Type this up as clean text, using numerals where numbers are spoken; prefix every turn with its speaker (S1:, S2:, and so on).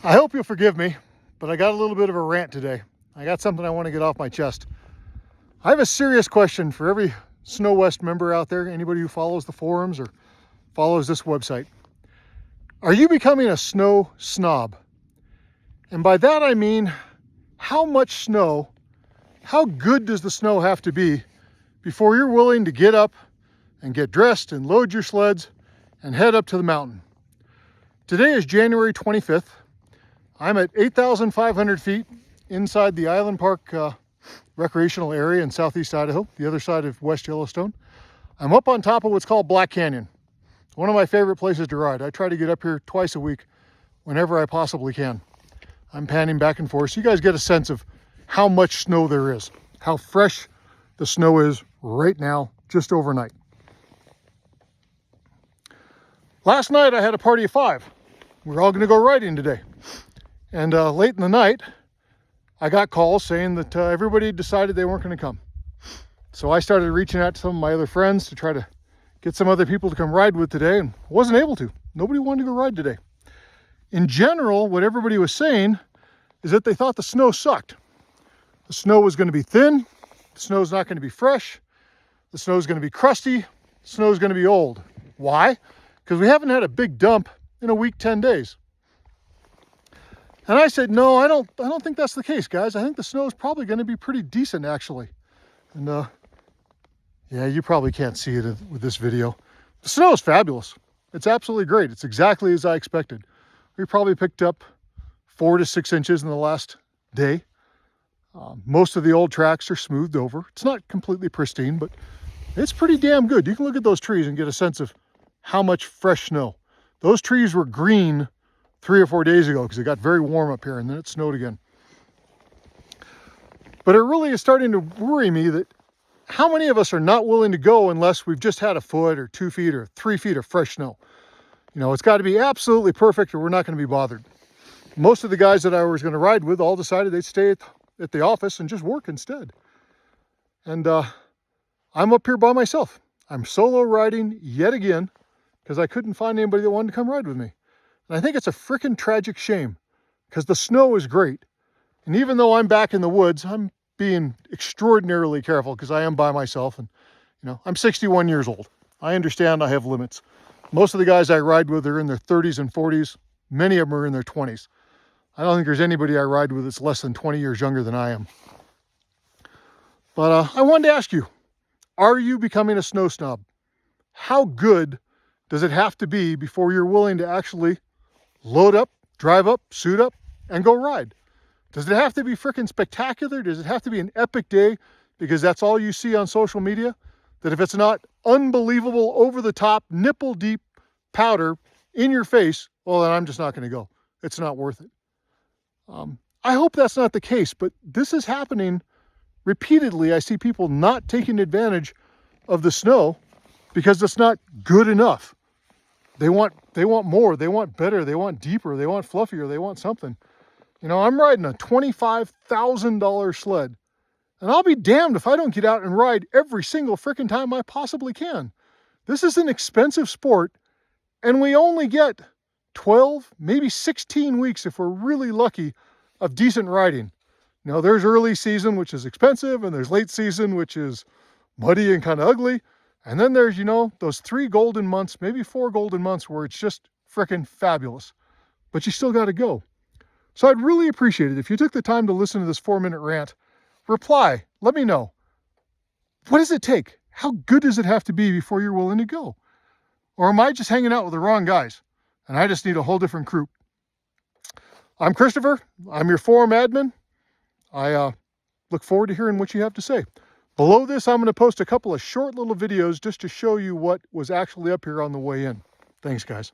S1: I hope you'll forgive me, but I got a little bit of a rant today. I got something I want to get off my chest. I have a serious question for every Snow West member out there, anybody who follows the forums or follows this website. Are you becoming a snow snob? And by that I mean, how much snow, how good does the snow have to be before you're willing to get up and get dressed and load your sleds and head up to the mountain? Today is January 25th. I'm at 8,500 feet inside the Island Park recreational area in southeast Idaho, the other side of West Yellowstone. I'm up on top of what's called Black Canyon, one of my favorite places to ride. I try to get up here twice a week whenever I possibly can. I'm panning back and forth so you guys get a sense of how much snow there is, how fresh the snow is right now, just overnight. Last night I had a party of 5. We're all going to go riding today. And late in the night, I got calls saying that everybody decided they weren't going to come. So I started reaching out to some of my other friends to try to get some other people to come ride with today, and wasn't able to. Nobody wanted to go ride today. In general, what everybody was saying is that they thought the snow sucked. The snow was going to be thin, the snow's not going to be fresh, the snow's going to be crusty, the snow's going to be old. Why? Because we haven't had a big dump in a week, 10 days. And I said, no, I don't think that's the case, guys. I think the snow is probably going to be pretty decent, actually. And yeah, you probably can't see it with this video. The snow is fabulous. It's absolutely great. It's exactly as I expected. We probably picked up 4 to 6 inches in the last day. Most of the old tracks are smoothed over. It's not completely pristine, but it's pretty damn good. You can look at those trees and get a sense of how much fresh snow. Those trees were green 3 or 4 days ago because it got very warm up here and then it snowed again. But it really is starting to worry me that how many of us are not willing to go unless we've just had a foot or 2 feet or 3 feet of fresh snow. You know, it's got to be absolutely perfect or we're not going to be bothered. Most of the guys that I was going to ride with all decided they'd stay at the office and just work instead. And I'm up here by myself. I'm solo riding yet again because I couldn't find anybody that wanted to come ride with me. And I think it's a freaking tragic shame because the snow is great. And even though I'm back in the woods, I'm being extraordinarily careful because I am by myself. And, you know, I'm 61 years old. I understand I have limits. Most of the guys I ride with are in their 30s and 40s. Many of them are in their 20s. I don't think there's anybody I ride with that's less than 20 years younger than I am. But I wanted to ask you, are you becoming a snow snob? How good does it have to be before you're willing to actually load up, drive up, suit up, and go ride? Does it have to be freaking spectacular? Does it have to be an epic day because that's all you see on social media? That if it's not unbelievable, over-the-top, nipple-deep powder in your face, well, then I'm just not going to go. It's not worth it. I hope that's not the case, but this is happening repeatedly. I see people not taking advantage of the snow because it's not good enough. They want more, they want better, they want deeper, they want fluffier, they want something. You know, I'm riding a $25,000 sled, and I'll be damned if I don't get out and ride every single freaking time I possibly can. This is an expensive sport, and we only get 12, maybe 16 weeks if we're really lucky of decent riding. You know, there's early season, which is expensive, and there's late season, which is muddy and kind of ugly. And then there's, you know, those 3 golden months, maybe 4 golden months where it's just freaking fabulous. But you still got to go. So I'd really appreciate it if you took the time to listen to this 4-minute rant. Reply. Let me know. What does it take? How good does it have to be before you're willing to go? Or am I just hanging out with the wrong guys and I just need a whole different group? I'm Christopher. I'm your forum admin. I look forward to hearing what you have to say. Below this, I'm going to post a couple of short little videos just to show you what was actually up here on the way in. Thanks, guys.